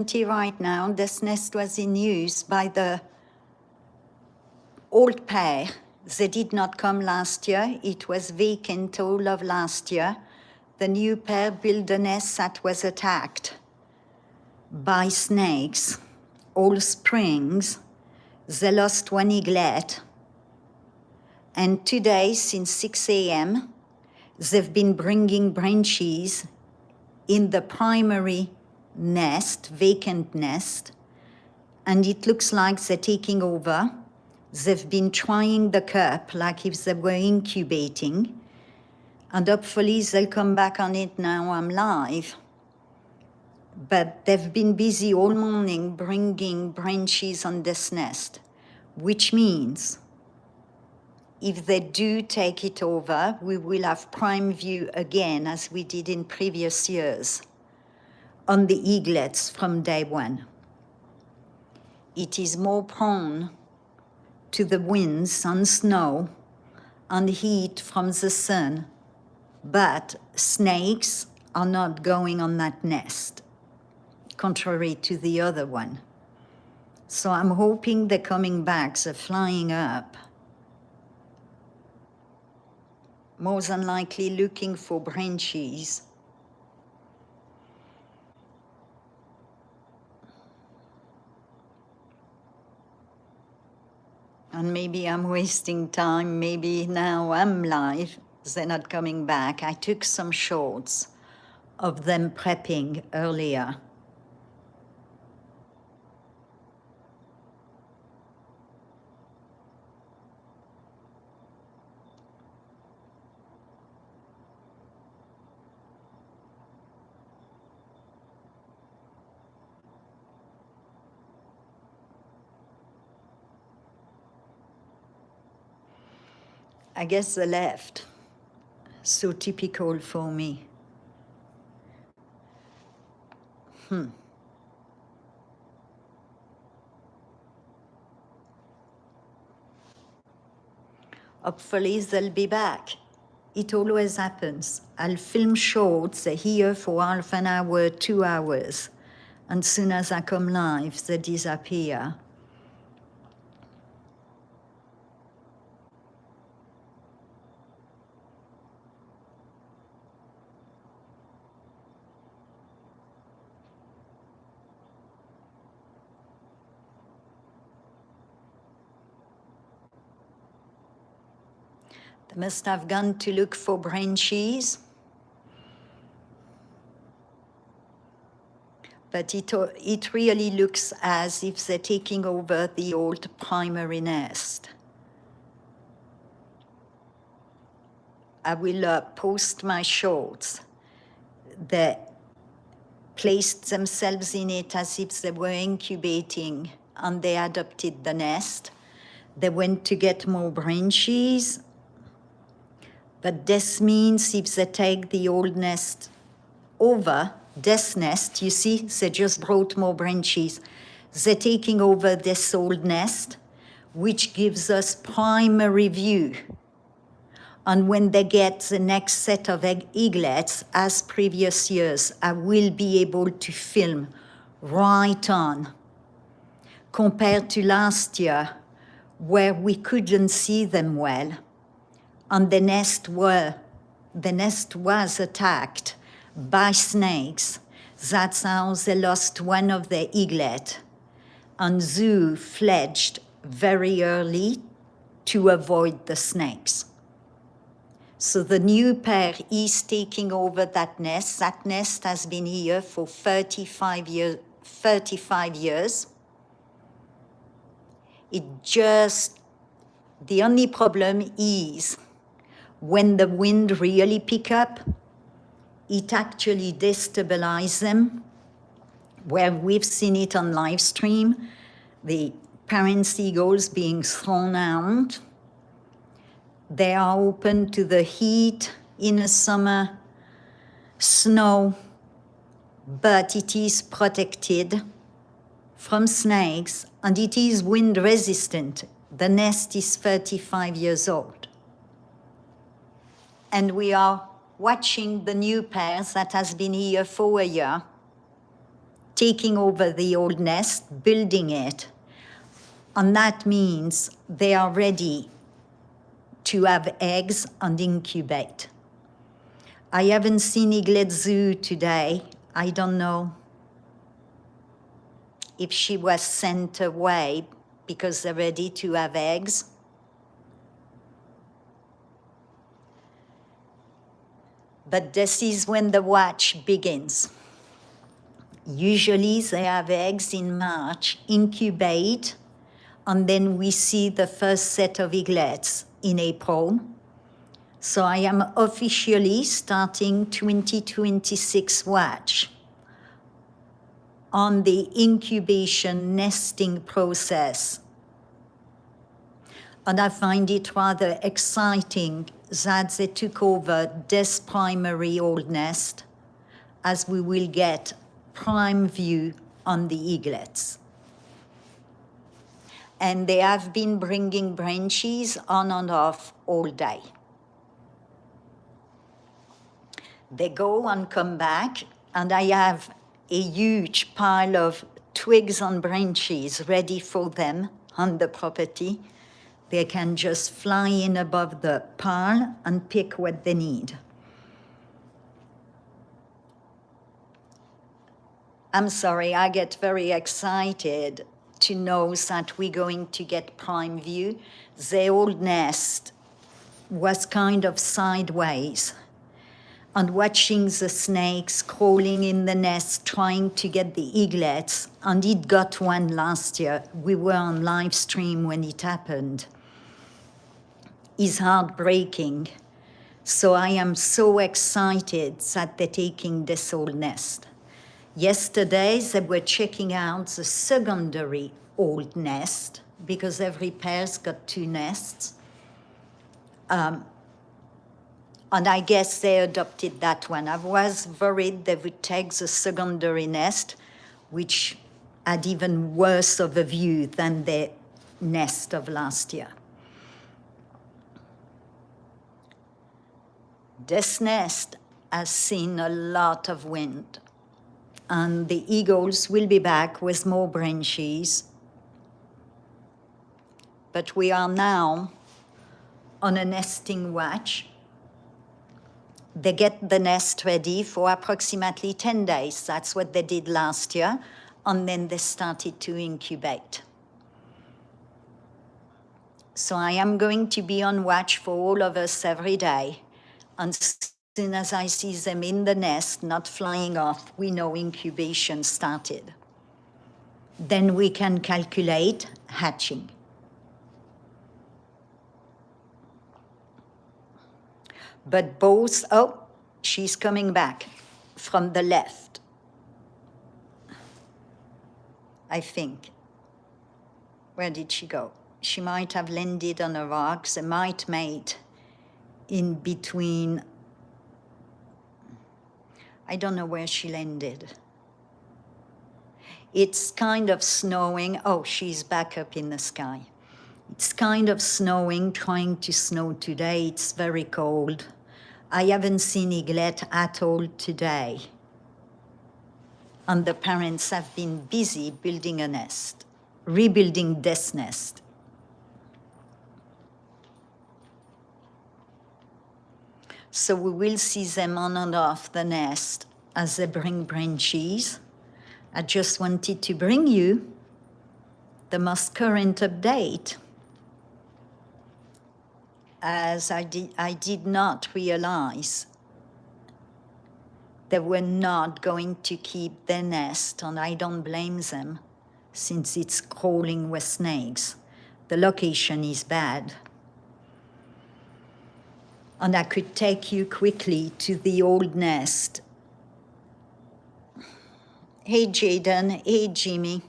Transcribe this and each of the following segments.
Right now, this nest was in use by the old pair. They did not come last year. It was vacant all of last year. The new pair built a nest that was attacked by snakes all springs. They lost one eaglet. And today, since 6 a.m., they've been bringing branches in the primary nest, vacant nest, and it looks like they're taking over. They've been trying the cup like if they were incubating, and hopefully they'll come back on it now I'm live. But they've been busy all morning bringing branches on this nest, which means if they do take it over, we will have prime view again, as we did in previous years, on the eaglets from day one. It is more prone to the winds and snow and heat from the sun, but snakes are not going on that nest, contrary to the other one. So I'm hoping they're coming back, they're flying up, more than likely looking for branches. And maybe I'm wasting time, maybe now I'm live, they're not coming back. I took some shots of them prepping earlier. I guess they left. So typical for me. Hopefully they'll be back. It always happens. I'll film shorts, they're here for half an hour, 2 hours. And soon as I come live, they disappear. They must have gone to look for branches. But it really looks as if they're taking over the old primary nest. I will post my shorts. They placed themselves in it as if they were incubating, and they adopted the nest. They went to get more branches. But this means if they take the old nest over, this nest, you see, they just brought more branches. They're taking over this old nest, which gives us primary view. And when they get the next set of eaglets, as previous years, I will be able to film right on, compared to last year, where we couldn't see them well. And the nest was attacked by snakes. That's how they lost one of their eaglet. And zoo fledged very early to avoid the snakes. So the new pair is taking over that nest. That nest has been here for 35 years. The only problem is when the wind really pick up, it actually destabilizes them, where we've seen it on live stream, the parent seagulls being thrown out. They are open to the heat in the summer, snow, but it is protected from snakes and it is wind resistant. The nest is 35 years old. And we are watching the new pairs that has been here for a year taking over the old nest, building it. And that means they are ready to have eggs and incubate. I haven't seen Eaglet Zoo today. I don't know if she was sent away because they're ready to have eggs. But this is when the watch begins. Usually they have eggs in March, incubate, and then we see the first set of eaglets in April. So I am officially starting 2026 watch on the incubation nesting process. And I find it rather exciting that they took over this primary old nest, as we will get prime view on the eaglets. And they have been bringing branches on and off all day. They go and come back, and I have a huge pile of twigs and branches ready for them on the property. They can just fly in above the pile and pick what they need. I'm sorry, I get very excited to know that we're going to get prime view. The old nest was kind of sideways, and watching the snakes crawling in the nest, trying to get the eaglets, and it got one last year. We were on live stream when it happened. Is heartbreaking. So I am so excited that they're taking this old nest. Yesterday, they were checking out the secondary old nest, because every pair's got 2 nests. And I guess they adopted that one. I was worried they would take the secondary nest, which had even worse of a view than the nest of last year. This nest has seen a lot of wind, and the eagles will be back with more branches. But we are now on a nesting watch. They get the nest ready for approximately 10 days. That's what they did last year, and then they started to incubate. So I am going to be on watch for all of us every day. And as soon as I see them in the nest, not flying off, we know incubation started. Then we can calculate hatching. But both, oh, she's coming back from the left, I think. Where did she go? She might have landed on a rock. They might mate in between. I don't know where she landed. It's kind of snowing. Oh, she's back up in the sky. It's kind of snowing, trying to snow today. It's very cold. I haven't seen eaglet at all today. And the parents have been busy building a nest, rebuilding this nest. So we will see them on and off the nest as they bring branches. I just wanted to bring you the most current update, as I did not realize they were not going to keep their nest, and I don't blame them, since it's crawling with snakes. The location is bad. And I could take you quickly to the old nest. Hey Jaden, hey Jimmy.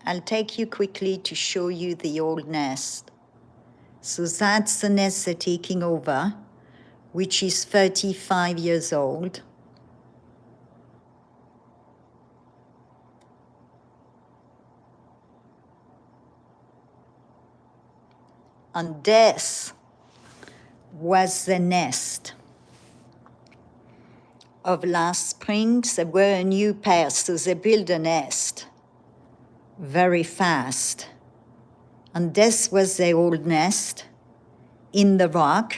I'll take you quickly to show you the old nest. So that's the nest they're taking over, which is 35 years old. And this was the nest of last spring, there were a new pair, so they built a nest very fast. And this was their old nest in the rock.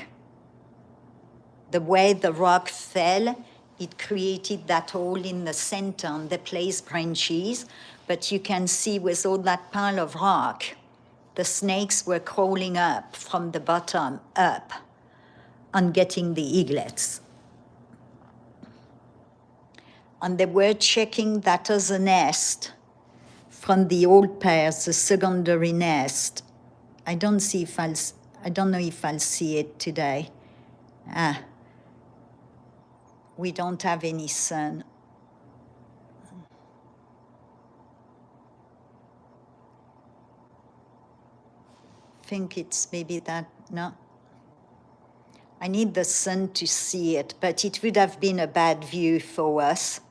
The way the rock fell, it created that hole in the center and they placed branches. But you can see with all that pile of rock, the snakes were crawling up from the bottom up and getting the eaglets. And they were checking that other nest from the old pairs, the secondary nest. I don't know if I'll see it today. We don't have any sun. I think it's maybe that, no. I need the sun to see it, but it would have been a bad view for us.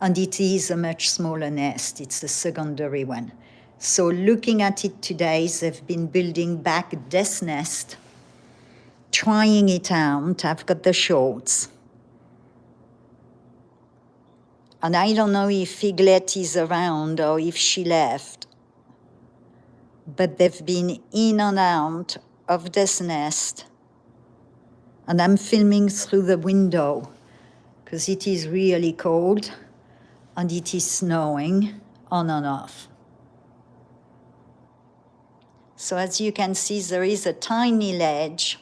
And it is a much smaller nest, it's the secondary one. So looking at it today, they've been building back this nest, trying it out. I've got the shorts. And I don't know if Eaglet is around or if she left, but they've been in and out of this nest. And I'm filming through the window because it is really cold and it is snowing on and off. So as you can see, there is a tiny ledge,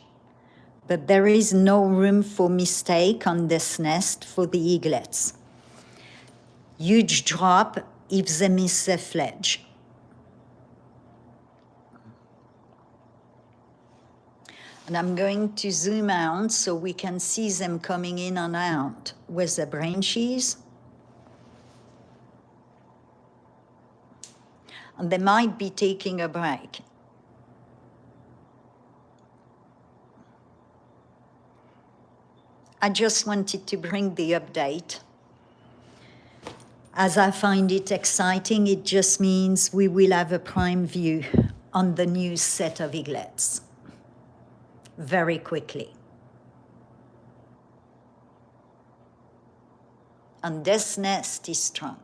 but there is no room for mistake on this nest for the eaglets. Huge drop if they miss the fledge. And I'm going to zoom out so we can see them coming in and out with the branches. And they might be taking a break. I just wanted to bring the update. As I find it exciting, it just means we will have a prime view on the new set of eaglets very quickly. And this nest is strong.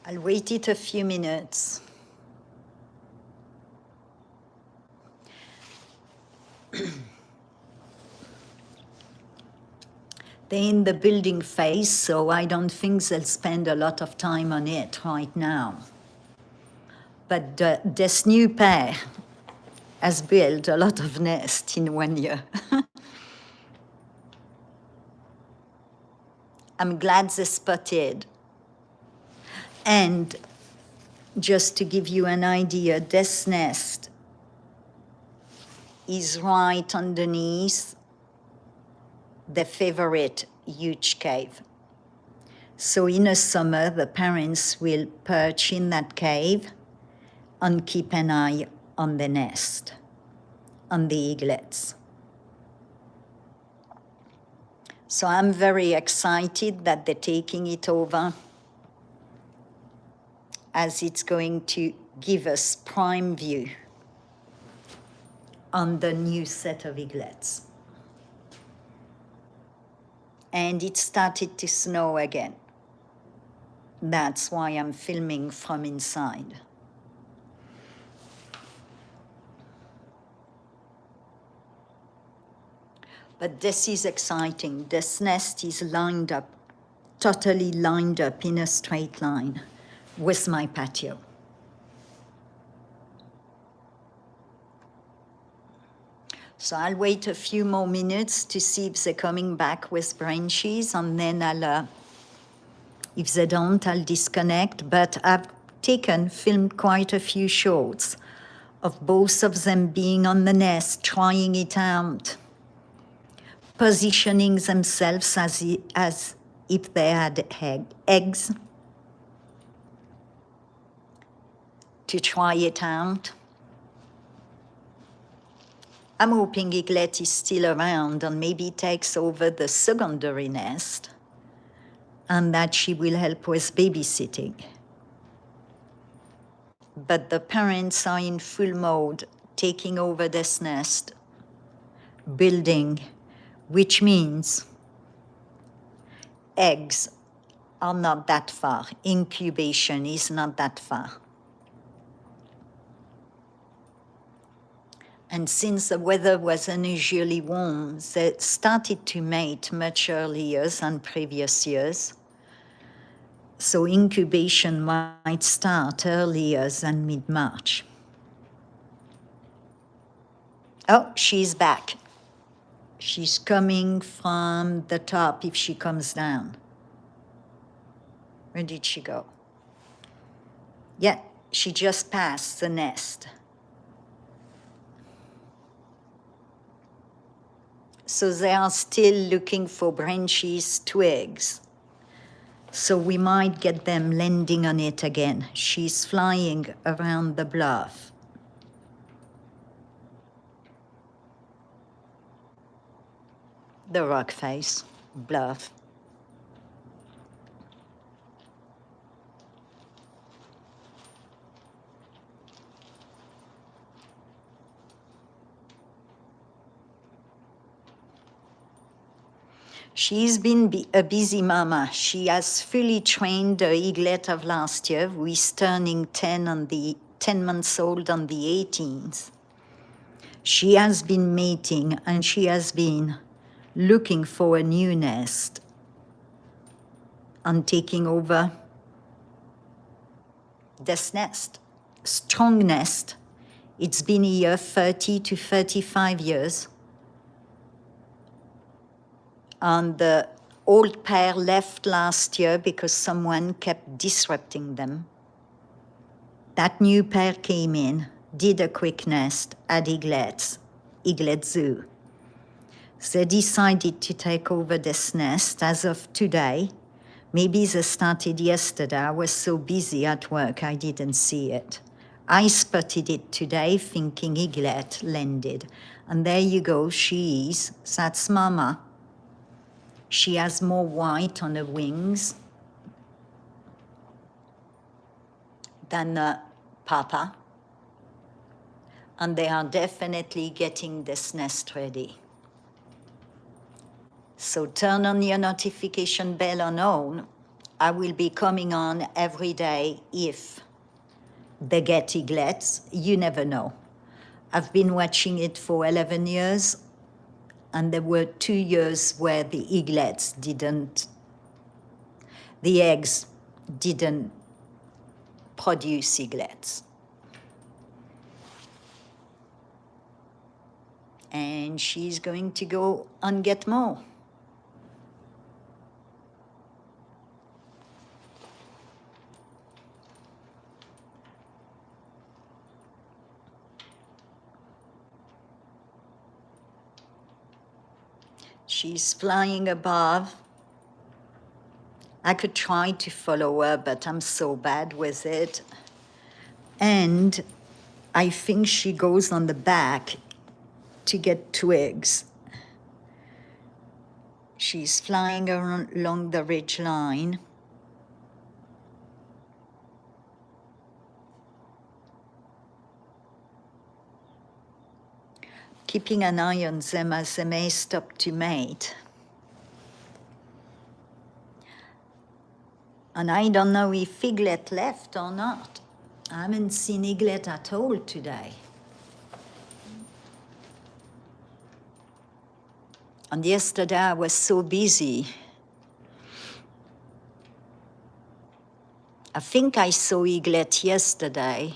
I'll wait it a few minutes. They're in the building phase, so I don't think they'll spend a lot of time on it right now. But this new pair has built a lot of nests in 1 year. I'm glad they spotted. And just to give you an idea, this nest is right underneath the favorite huge cave. So in the summer, the parents will perch in that cave and keep an eye on the nest, on the eaglets. So I'm very excited that they're taking it over, as it's going to give us prime view on the new set of eaglets. And it started to snow again. That's why I'm filming from inside. But this is exciting. This nest is lined up, totally lined up in a straight line with my patio. So I'll wait a few more minutes to see if they're coming back with branches, and then if they don't, I'll disconnect. But I've filmed quite a few shots of both of them being on the nest, trying it out, positioning themselves as if they had eggs to try it out. I'm hoping Eaglet is still around and maybe takes over the secondary nest and that she will help with babysitting. But the parents are in full mode taking over this nest, building, which means eggs are not that far. Incubation is not that far. And since the weather was unusually warm, they started to mate much earlier than previous years. So incubation might start earlier than mid-March. Oh, she's back. She's coming from the top if she comes down. Where did she go? Yeah, she just passed the nest. So they are still looking for branches, twigs. So we might get them landing on it again. She's flying around the bluff. The rock face, bluff. She's been a busy mama. She has fully trained the eaglet of last year, who is turning 10 months old on the 18th. She has been mating and she has been looking for a new nest and taking over this nest. Strong nest. It's been here 30 to 35 years. And the old pair left last year because someone kept disrupting them. That new pair came in, did a quick nest at Eaglet Zoo. They decided to take over this nest as of today. Maybe they started yesterday. I was so busy at work, I didn't see it. I spotted it today thinking Eaglet landed. And there you go, she is. That's Mama. She has more white on her wings than Papa. And they are definitely getting this nest ready. So turn on your notification bell on all. I will be coming on every day if they get eaglets. You never know. I've been watching it for 11 years. And there were 2 years where the eggs didn't produce eaglets. And she's going to go and get more. She's flying above. I could try to follow her, but I'm so bad with it. And I think she goes on the back to get twigs. She's flying along the ridge line. Keeping an eye on them as they may stop to mate. And I don't know if eaglet left or not. I haven't seen eaglet at all today. And yesterday I was so busy. I think I saw eaglet yesterday,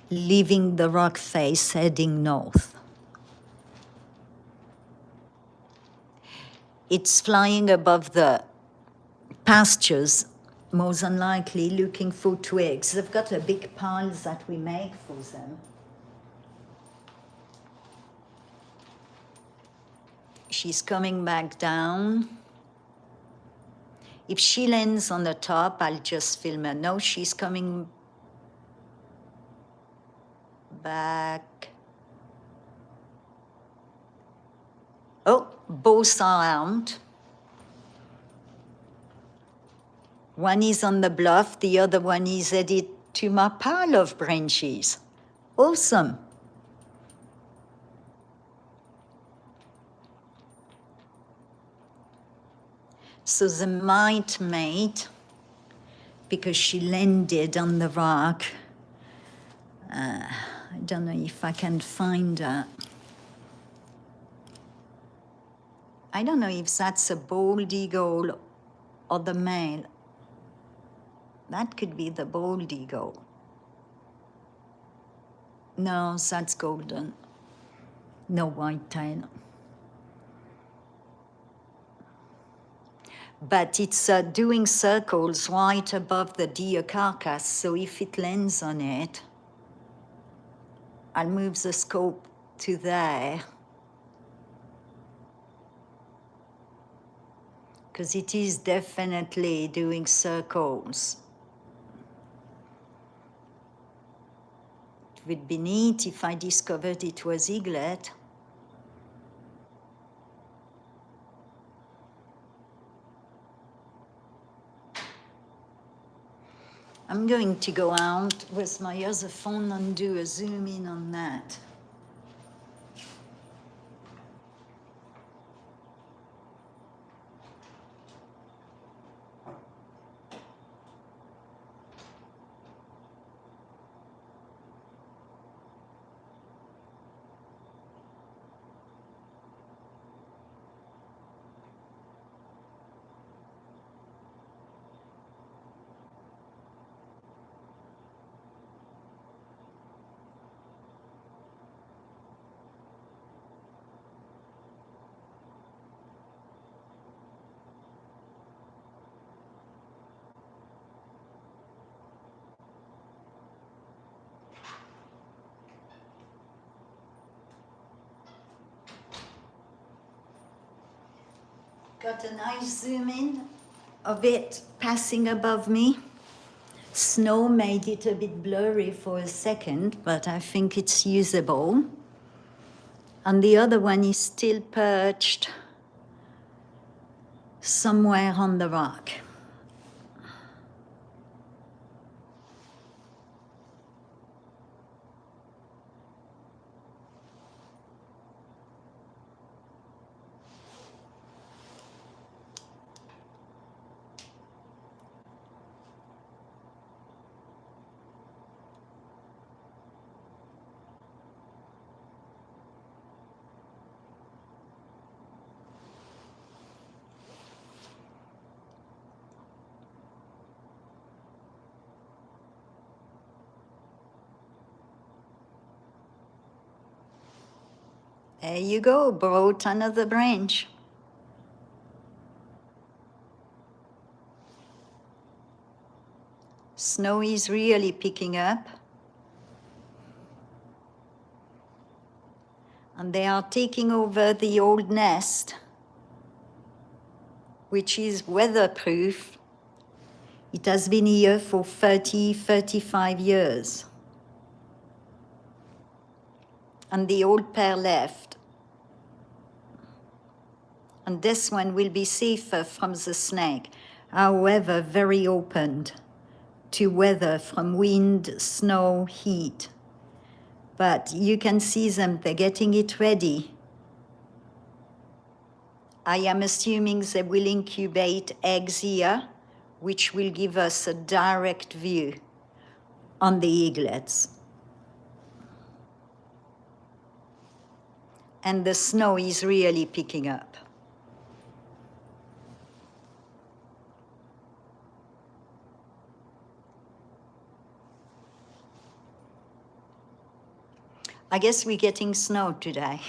leaving the rock face heading north. It's flying above the pastures, most unlikely looking for twigs. They've got a big pile that we make for them. She's coming back down. If she lands on the top, I'll just film her. No, she's coming back. Oh, both are out. One is on the bluff, the other one is headed to my pile of branches. Awesome. So the mite mate, because she landed on the rock, I don't know if I can find her. I don't know if that's a bald eagle or the male. That could be the bald eagle. No, that's golden. No white tail. But it's doing circles right above the deer carcass, so if it lands on it, I'll move the scope to there, because it is definitely doing circles. It would be neat if I discovered it was eaglet. I'm going to go out with my other phone and do a zoom in on that. Got a nice zoom in of it passing above me. Snow made it a bit blurry for a second, but I think it's usable. And the other one is still perched somewhere on the rock. There you go, brought another branch. Snow is really picking up. And they are taking over the old nest, which is weatherproof. It has been here for 30, 35 years. And the old pair left. And this one will be safer from the snake, however very opened to weather from wind, snow, heat. But you can see them, they're getting it ready. I am assuming they will incubate eggs here, which will give us a direct view on the eaglets. And the snow is really picking up. I guess we're getting snow today.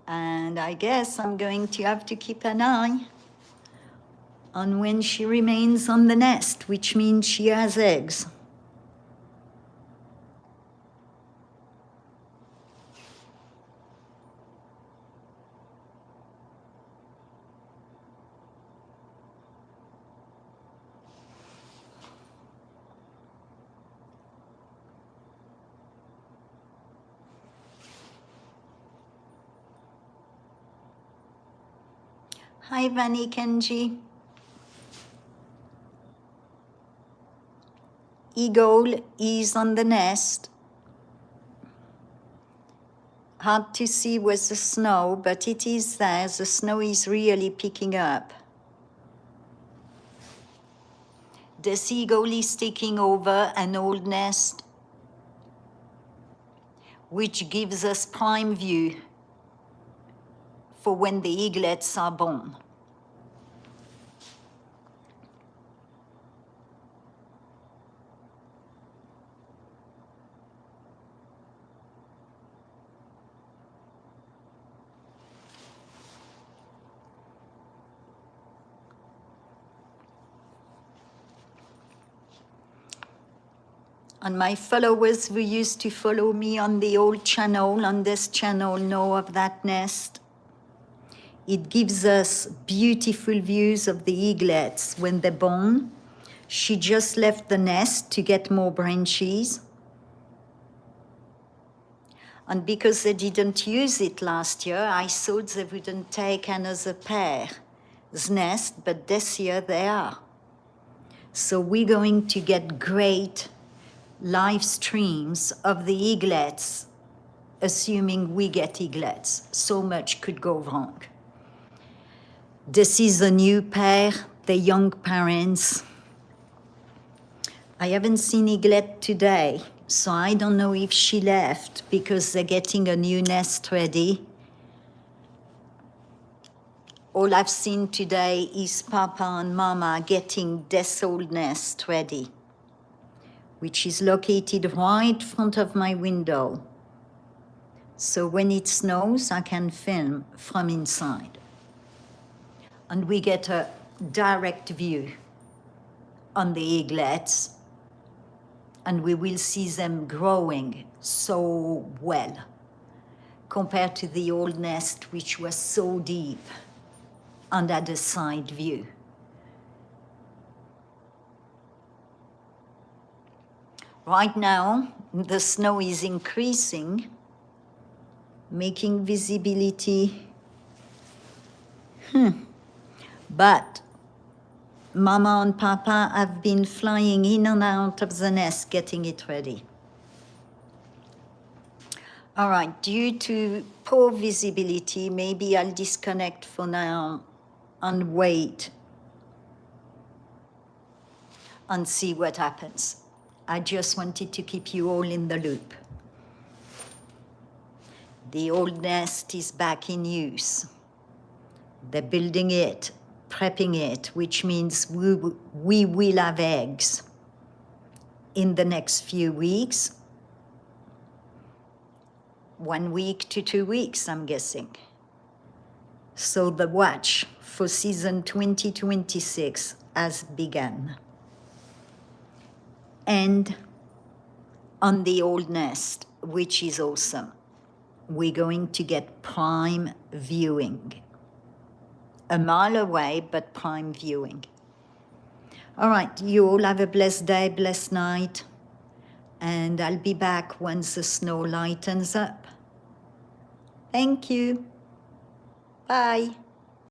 And I guess I'm going to have to keep an eye on when she remains on the nest, which means she has eggs. Hi, Vani Kenji. Eagle is on the nest. Hard to see with the snow, but it is there. The snow is really picking up. The seagull is taking over an old nest, which gives us prime view for when the eaglets are born. And my followers who used to follow me on the old channel, on this channel, know of that nest. It gives us beautiful views of the eaglets when they're born. She just left the nest to get more branches. And because they didn't use it last year, I thought they wouldn't take another pair's nest, but this year they are. So we're going to get great live streams of the eaglets, assuming we get eaglets. So much could go wrong. This is a new pair, the young parents. I haven't seen Eaglet today, so I don't know if she left because they're getting a new nest ready. All I've seen today is Papa and Mama getting this old nest ready, which is located right in front of my window. So when it snows, I can film from inside. And we get a direct view on the eaglets, and we will see them growing so well compared to the old nest, which was so deep and had a side view. Right now, the snow is increasing, making visibility. But Mama and Papa have been flying in and out of the nest, getting it ready. All right, due to poor visibility, maybe I'll disconnect for now and wait and see what happens. I just wanted to keep you all in the loop. The old nest is back in use. They're building it, prepping it, which means we will have eggs in the next few weeks. 1 week to 2 weeks, I'm guessing. So the watch for season 2026 has begun. And on the old nest, which is awesome, we're going to get prime viewing. A mile away, but prime viewing. All right, you all have a blessed day, blessed night, and I'll be back once the snow lightens up. Thank you. Bye.